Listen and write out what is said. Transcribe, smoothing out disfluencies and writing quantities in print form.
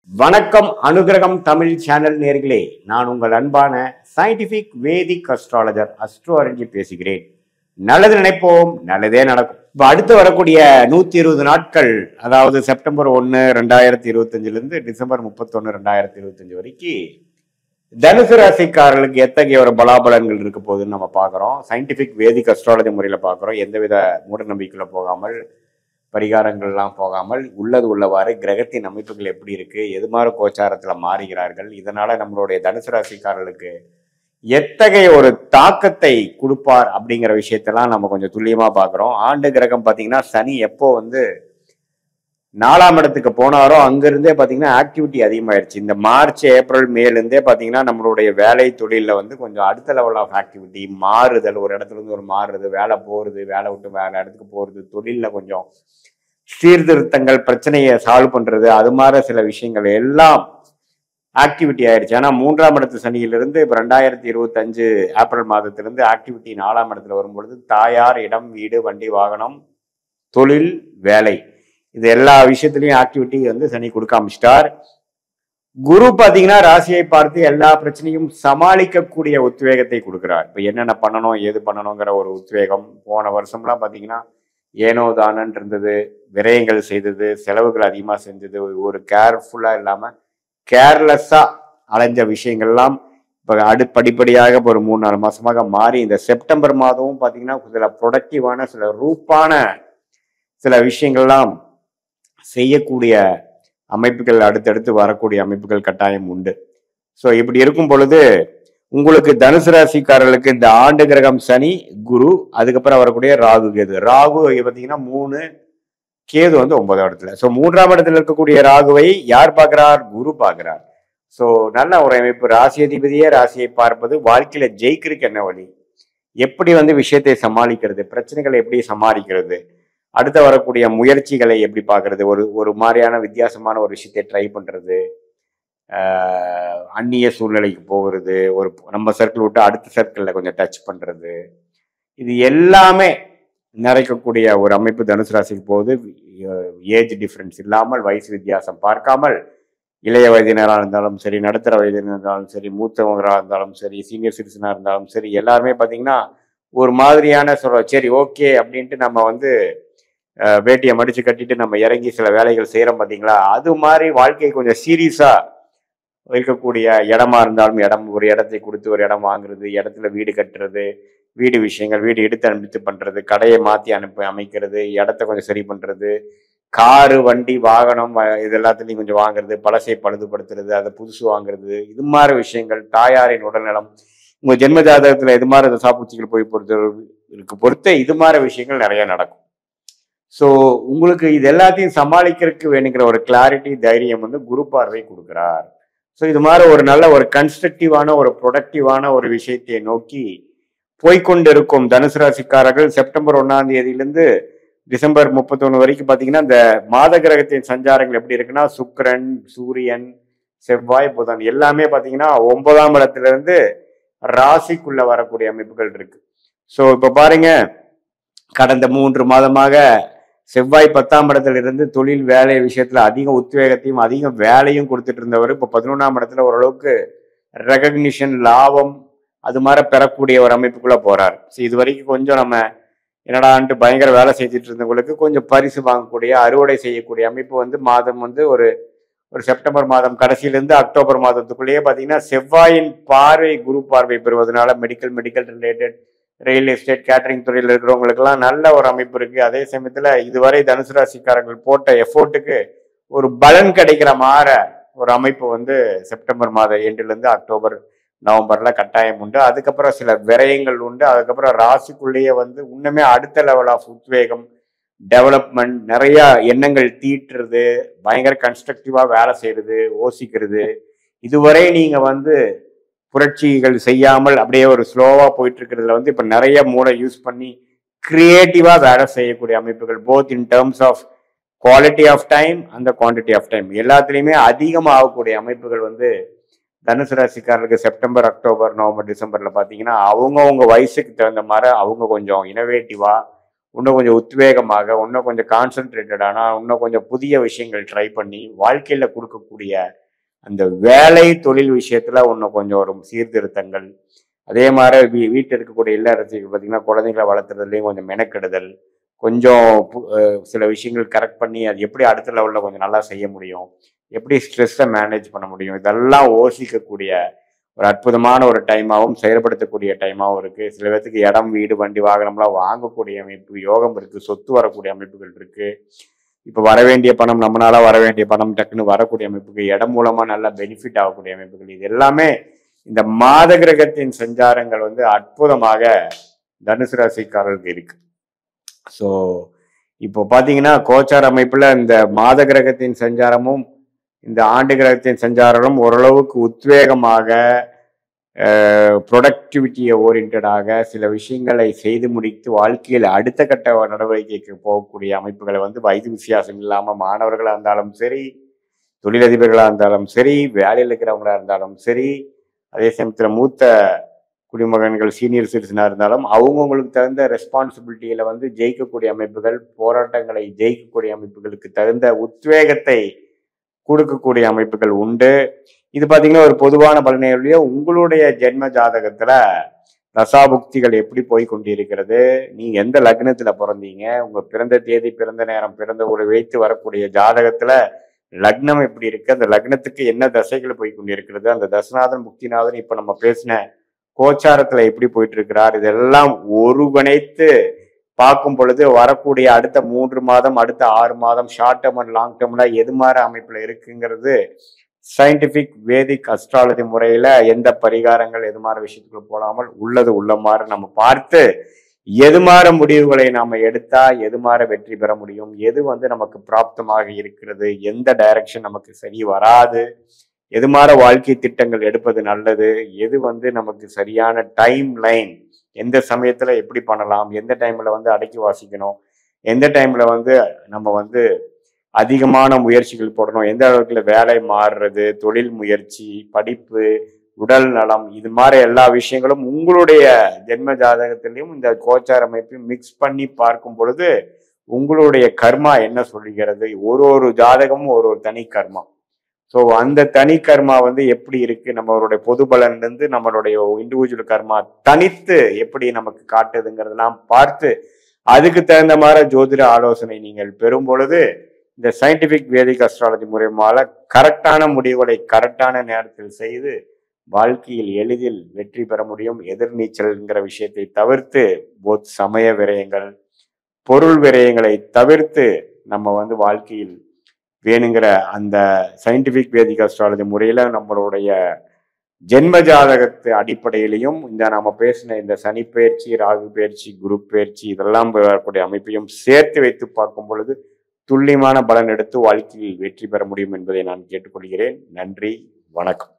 வணக்கம் அனுகிரகம் தமிழ் சேனல் நேர்களே, நான் உங்கள் அன்பான சயின்டிபிக் வேதிக் அஸ்ட்ராலஜர் அஸ்ட்ரோ அரஞ்சி பேசுகிறேன். நல்லது நினைப்போம், நல்லதே நடக்கும். இப்போ அடுத்து வரக்கூடிய 120 நாட்கள், அதாவது செப்டம்பர் 1 2025 டிசம்பர் 31 2025 வரைக்கும் தனுசு ராசிக்காரர்களுக்கு எத்தகைய ஒரு பலாபலன்கள் இருக்க போகுதுன்னு நம்ம பார்க்குறோம். சயின்டிபிக் வேதிக் அஸ்ட்ராலஜி முறையில் பார்க்குறோம். எந்தவித மூட நம்பிக்கையில் போகாமல், பரிகாரங்கள்லாம் போகாமல், உள்ளது உள்ளவாறு கிரகத்தின் அமைப்புகள் எப்படி இருக்கு, எது மாதிரி கோச்சாரத்தில் மாறுகிறார்கள், இதனால நம்மளுடைய தனுசு ராசிக்காரர்களுக்கு எத்தகைய ஒரு தாக்கத்தை கொடுப்பார் அப்படிங்கிற விஷயத்தெல்லாம் நம்ம கொஞ்சம் துல்லியமா பார்க்குறோம். ஆண்டு கிரகம் பார்த்தீங்கன்னா சனி எப்போ 4ஆம் இடத்துக்கு போனாரோ அங்கிருந்தே பார்த்தீங்கன்னா ஆக்டிவிட்டி அதிகமாயிருச்சு. இந்த மார்ச் ஏப்ரல் மேலேருந்தே பார்த்தீங்கன்னா நம்மளுடைய வேலை தொழிலில் கொஞ்சம் அடுத்த லெவல் ஆஃப் ஆக்டிவிட்டி, மாறுதல், ஒரு இடத்துல இருந்து ஒரு மாறுறது, வேலை போகிறது, வேலை விட்டு வேற இடத்துக்கு போகிறது, தொழிலில் கொஞ்சம் சீர்திருத்தங்கள், பிரச்சனையை சால்வ் பண்றது, அது மாதிரி சில விஷயங்கள் எல்லாம் ஆக்டிவிட்டி ஆயிடுச்சு. ஆனா 3ஆம் இடத்து சனியிலிருந்து இப்போ 2025 ஏப்ரல் மாதத்திலிருந்து ஆக்டிவிட்டி 4ஆம் இடத்துல வரும்பொழுது தாயார், இடம், வீடு, வண்டி, வாகனம், தொழில், வேலை, இது எல்லா விஷயத்திலையும் ஆக்டிவிட்டி சனி கொடுக்க ஆரம்பிச்சிட்டார். குரு பாத்தீங்கன்னா ராசியை பார்த்து எல்லா பிரச்சனையும் சமாளிக்கக்கூடிய உத்வேகத்தை கொடுக்கிறார். இப்ப என்னென்ன பண்ணணும், ஏது பண்ணணுங்கிற ஒரு உத்வேகம். போன வருஷம்லாம் பாத்தீங்கன்னா ஏனோ தானன் இருந்தது, விரயங்கள் செய்தது, செலவுகள் அதிகமாக செஞ்சது, ஒரு கேர்ஃபுல்லா இல்லாம கேர்லெஸ்ஸா அலைஞ்ச விஷயங்கள்லாம் இப்போ படிப்படியாக ஒரு 3-4 மாசமாக மாறி இந்த செப்டம்பர் மாதமும் பார்த்தீங்கன்னா சில ப்ரொடக்டிவான, சில ரூப்பான சில விஷயங்கள்லாம் செய்யக்கூடிய அமைப்புகள், அடுத்தடுத்து வரக்கூடிய அமைப்புகள் கட்டாயம் உண்டு. ஸோ இப்படி இருக்கும் பொழுது உங்களுக்கு தனுசு ராசிக்காரர்களுக்கு இந்த ஆண்டு கிரகம் சனி, குரு, அதுக்கப்புறம் வரக்கூடிய ராகு, கேது. ராகு பார்த்தீங்கன்னா 3, கேது 9ஆம் இடத்துல. ஸோ 3ஆம் இடத்துல இருக்கக்கூடிய ராகுவை யார் பார்க்கிறார்? குரு பார்க்கிறார். ஸோ நல்ல ஒரு அமைப்பு. ராசி அதிபதியே ராசியை பார்ப்பது. வாழ்க்கையில ஜெயிக்கிறதுக்கு என்ன வழி, எப்படி விஷயத்தை சமாளிக்கிறது, பிரச்சனைகளை எப்படி சமாளிக்கிறது, அடுத்த வரக்கூடிய முயற்சிகளை எப்படி பார்க்கறது, ஒரு மாதிரியான வித்தியாசமான ஒரு விஷயத்தை ட்ரை பண்றது, அந்நிய சூழ்நிலைக்கு போகிறது, ஒரு நம்ம சர்க்கிள் விட்டு அடுத்த சர்க்கிளில் கொஞ்சம் டச் பண்றது, இது எல்லாமே நிறைக்கக்கூடிய ஒரு அமைப்பு தனுசு ராசிக்கு போகுது. ஏஜ் டிஃப்ரென்ஸ் இல்லாமல், வயசு வித்தியாசம் பார்க்காமல், இளைய வயதினராக இருந்தாலும் சரி, நடுத்தர வயதினர் இருந்தாலும் சரி, மூத்தவங்களாக இருந்தாலும் சரி, சீனியர் சிட்டிசனாக இருந்தாலும் சரி, எல்லாருமே பார்த்தீங்கன்னா ஒரு மாதிரியான சரி ஓகே அப்படின்ட்டு நம்ம வேட்டியை மடிச்சு கட்டிட்டு நம்ம இறங்கி சில வேலைகள் செய்கிறோம் பார்த்தீங்களா, அது மாதிரி வாழ்க்கை கொஞ்சம் சீரியஸாக இருக்கக்கூடிய இடமா இருந்தாலும், ஒரு இடத்தை கொடுத்து ஒரு இடம் வாங்குறது, இடத்துல வீடு கட்டுறது, வீடு விஷயங்கள், வீடு எடுத்து அனுப்பித்து பண்றது, கடையை மாற்றி அமைக்கிறது, இடத்த கொஞ்சம் சரி பண்றது, காரு, வண்டி, வாகனம், இது எல்லாத்துலேயும் கொஞ்சம் வாங்குறது, பழசை பழுதுபடுத்துறது, அதை புதுசு வாங்குறது, இது மாதிரி விஷயங்கள். தாயாரின் உடல்நலம், உங்க ஜென்ம ஜாதகத்துல இது மாதிரி சாப்பூச்சிகள் போய் பொறுத்த இது மாதிரி விஷயங்கள் நிறைய நடக்கும். ஸோ உங்களுக்கு இது எல்லாத்தையும் சமாளிக்கிறதுக்கு வேணுங்கிற ஒரு கிளாரிட்டி, தைரியம் குரு பார்வை கொடுக்குறார். ஸோ இது மாதிரி ஒரு நல்ல ஒரு கன்ஸ்ட்ரக்டிவான, ஒரு ப்ரொடக்டிவான ஒரு விஷயத்தை நோக்கி போய்கொண்டிருக்கும் தனுசு ராசிக்காரர்கள் செப்டம்பர் 1ஆம் தேதியிலிருந்து டிசம்பர் 31 வரைக்கும் பார்த்தீங்கன்னா இந்த மாத கிரகத்தின் சஞ்சாரங்கள் எப்படி இருக்குன்னா, சுக்கிரன், சூரியன், செவ்வாய், புதன் எல்லாமே பார்த்தீங்கன்னா 9ஆம் இடத்துல இருந்து ராசிக்குள்ள வரக்கூடிய அமைப்புகள் இருக்கு. ஸோ இப்போ பாருங்க, கடந்த 3 மாதமாக செவ்வாய் 10ஆம் இடத்துல இருந்து தொழில், வேலை விஷயத்துல அதிக உத்வேகத்தையும் அதிக வேலையும் கொடுத்துட்டு இருந்தவர் இப்போ 11ஆம் இடத்துல ஓரளவுக்கு ரெகக்னிஷன், லாபம், அது மாதிரி பெறக்கூடிய ஒரு அமைப்புக்குள்ள போறாரு. ஸோ இது வரைக்கும் கொஞ்சம் நம்ம என்னடான்ட்டு பயங்கர வேலை செஞ்சுட்டு இருந்தவங்களுக்கு கொஞ்சம் பரிசு வாங்கக்கூடிய, அறுவடை செய்யக்கூடிய அமைப்பு மாதம் ஒரு செப்டம்பர் மாதம் கடைசியிலிருந்து அக்டோபர் மாதத்துக்குள்ளேயே பார்த்தீங்கன்னா செவ்வாயின் பார்வை, குரு பார்வை பெறுவதனால medical related, real estate, catering துறையில் இருக்கிறவங்களுக்கெல்லாம் நல்ல ஒரு அமைப்பு இருக்கு. அதே சமயத்துல இதுவரை தனுசு ராசிக்காரர்கள் போட்ட எஃபோர்ட்டுக்கு ஒரு பலன் கிடைக்கிற மாதிரி ஒரு அமைப்பு செப்டம்பர் மாத எண்டிலிருந்து அக்டோபர், நவம்பர்ல கட்டாயம் உண்டு. அதுக்கப்புறம் சில விரயங்கள் உண்டு. அதுக்கப்புறம் ராசிக்குள்ளேயே இன்னுமே அடுத்த லெவல் ஆஃப் உத்வேகம், டெவலப்மெண்ட், நிறைய எண்ணங்கள் தீட்டுறது, பயங்கர கன்ஸ்ட்ரக்டிவா வேலை செய்யறது, யோசிக்கிறது, இதுவரை நீங்க புரட்சிகள் செய்யாமல் அப்படியே ஒரு ஸ்லோவா போயிட்டு இருக்கிறதுல இப்ப நிறைய மூளை யூஸ் பண்ணி கிரியேட்டிவா வேலை செய்யக்கூடிய அமைப்புகள், both in terms of quality of time அந்த குவான்டிட்டி ஆஃப் டைம் எல்லாத்துலேயுமே அதிகமாகக்கூடிய அமைப்புகள் தனுசு ராசிக்காரர்களுக்கு செப்டம்பர், அக்டோபர், நவம்பர், டிசம்பர்ல பார்த்தீங்கன்னா அவங்கவுங்க வயசுக்கு தகுந்த மாதிரி அவங்க கொஞ்சம் இனோவேட்டிவா இன்னும் கொஞ்சம் உத்வேகமாக, இன்னும் கொஞ்சம் கான்சென்ட்ரேட்டடான, இன்னும் கொஞ்சம் புதிய விஷயங்கள் ட்ரை பண்ணி வாழ்க்கையில கொடுக்கக்கூடிய அந்த வேலை தொழில் விஷயத்துல இன்னும் கொஞ்சம் ஒரு சீர்திருத்தங்கள். அதே மாதிரி வீட்டில் இருக்கக்கூடிய இல்லறத்துக்கு பார்த்தீங்கன்னா குழந்தைகளை வளர்த்துறதுலையும் கொஞ்சம் மெனக்கெடுதல், கொஞ்சம் சில விஷயங்கள் கரெக்ட் பண்ணி அது எப்படி அடுத்த லெவலில் கொஞ்சம் நல்லா செய்ய முடியும், எப்படி ஸ்ட்ரெஸ்ஸை மேனேஜ் பண்ண முடியும், இதெல்லாம் யோசிக்கக்கூடிய ஒரு அற்புதமான ஒரு டைமாகவும் செயல்படுத்தக்கூடிய டைமாகவும் இருக்குது. சில பேர்த்துக்கு இடம், வீடு, வண்டி, வாகனம்லாம் வாங்கக்கூடிய அமைப்பு, யோகம் இருக்குது, சொத்து வரக்கூடிய அமைப்புகள் இருக்குது. இப்போ வர வேண்டிய பணம், நம்மளால வர வேண்டிய பணம் டக்குன்னு வரக்கூடிய அமைப்புகள், இடம் மூலமாக நல்லா பெனிஃபிட் ஆகக்கூடிய அமைப்புகள், இது எல்லாமே இந்த மாத கிரகத்தின் சஞ்சாரங்கள் வந்து அற்புதமாக தனுசு ராசிக்காரர்களுக்கு இருக்கு. ஸோ இப்போ பார்த்தீங்கன்னா கோச்சார அமைப்புல இந்த மாத கிரகத்தின் சஞ்சாரமும் இந்த ஆண்டு கிரகத்தின் சஞ்சாரமும் ஓரளவுக்கு உத்வேகமாக, ப்ரொடக்டிவிட்டியை ஓரியன்டாக சில விஷயங்களை செய்து முடித்து வாழ்க்கையில் அடுத்த கட்ட நடவடிக்கைக்கு போகக்கூடிய அமைப்புகளை வந்து வயது வித்தியாசம் இல்லாமல் மாணவர்களாக இருந்தாலும் சரி, தொழிலதிபர்களாக இருந்தாலும் சரி, வேலையில் இருக்கிறவங்களா இருந்தாலும் சரி, அதே சமயத்தில் மூத்த குடிமகன்கள் சீனியர் சிட்டிசனாக இருந்தாலும் அவங்கவுங்களுக்கு தகுந்த ரெஸ்பான்சிபிலிட்டியில வந்து ஜெயிக்கக்கூடிய அமைப்புகள், போராட்டங்களை ஜெயிக்கக்கூடிய அமைப்புகளுக்கு தகுந்த உத்வேகத்தை கொடுக்கக்கூடிய அமைப்புகள் உண்டு. இது பார்த்தீங்கன்னா ஒரு பொதுவான பலனையுடைய உங்களுடைய ஜென்ம ஜாதகத்துல தசாபுக்திகள் எப்படி போய் கொண்டிருக்கிறது, நீங்க எந்த லக்னத்துல பிறந்தீங்க, உங்க பிறந்த தேதி, பிறந்த நேரம், பிறந்த ஒரு வைத்து வரக்கூடிய ஜாதகத்துல லக்னம் எப்படி இருக்கு, அந்த லக்னத்துக்கு என்ன தசைகள் போய் கொண்டிருக்கிறது, அந்த தசநாதன் முக்திநாதன் இப்ப நம்ம பேசின கோச்சாரத்துல எப்படி போயிட்டு இருக்கிறார், இதெல்லாம் ஒருங்கிணைத்து பார்க்கும் பொழுது வரக்கூடிய அடுத்த 3 மாதம், அடுத்த 6 மாதம், ஷார்ட் டேர்ம் அண்ட் லாங் டேர்ம்ல எது மாதிரி அமைப்புல இருக்குங்கிறது சயின்டிபிக் வேதிக் அஸ்ட்ராலஜி முறையில எந்த பரிகாரங்கள் எது மாதிரி விஷயத்துக்கு போடாமல் உள்ளது உள்ள மாதிரி நம்ம பார்த்து எது மாதிரி முடிவுகளை நாம எடுத்தா எது மாதிரி வெற்றி பெற முடியும், எது வந்து நமக்கு பிராப்தமாக இருக்கிறது, எந்த டைரக்ஷன் நமக்கு சரி வராது, எது மாதிரி வாழ்க்கை திட்டங்கள் எடுப்பது நல்லது, எது வந்து நமக்கு சரியான டைம் லைன், எந்த சமயத்துல எப்படி பண்ணலாம், எந்த டைம்ல வந்து அடக்கி வாசிக்கணும், எந்த டைம்ல வந்து நம்ம வந்து அதிகமான முயற்சிகள் போடணும், எந்த அளவுக்குல வேலை மாறுறது, தொழில் முயற்சி, படிப்பு, உடல் நலம், இது மாதிரி எல்லா விஷயங்களும் உங்களுடைய ஜென்ம ஜாதகத்திலையும் இந்த கோச்சார அமைப்பையும் மிக்ஸ் பண்ணி பார்க்கும் பொழுது உங்களுடைய கர்மா என்ன சொல்லுகிறது, ஒரு ஜாதகமும் ஒரு தனி கர்மா. ஸோ அந்த தனி கர்மா வந்து எப்படி இருக்கு, நம்மளுடைய பொது பலன்லேருந்து நம்மளுடைய இண்டிவிஜுவல் கர்மா தனித்து எப்படி நமக்கு காட்டுதுங்கிறதெல்லாம் பார்த்து அதுக்கு தகுந்த மாதிரி ஜோதிட ஆலோசனை நீங்கள் பெறும் பொழுது இந்த சயின்டிபிக் வேதிக் அஸ்ட்ராலஜி மூலமாக கரெக்டான முடிவுகளை கரெக்டான நேரத்தில் செய்து வாழ்க்கையில் எளிதில் வெற்றி பெற முடியும். எதிர்நீச்சல்ங்கிற விஷயத்தை தவிர்த்து சமய விரயங்கள், பொருள் விரயங்களை தவிர்த்து நம்ம வந்து வாழ்க்கையில் வேணுங்கிற அந்த சயின்டிபிக் வேதிக் அஸ்ட்ராலஜி முறையில நம்மளுடைய ஜென்ம ஜாதகத்து அடிப்படையிலையும் இந்த நம்ம பேசின இந்த சனி பயிற்சி, ராகு பயிற்சி, குரு பயிற்சி இதெல்லாம் வரக்கூடிய அமைப்பையும் சேர்த்து வைத்து பார்க்கும் பொழுது துல்லியமான பலன் எடுத்து வாழ்க்கையில் வெற்றி பெற முடியும் என்பதை நான் கேட்டுக்கொள்கிறேன். நன்றி, வணக்கம்.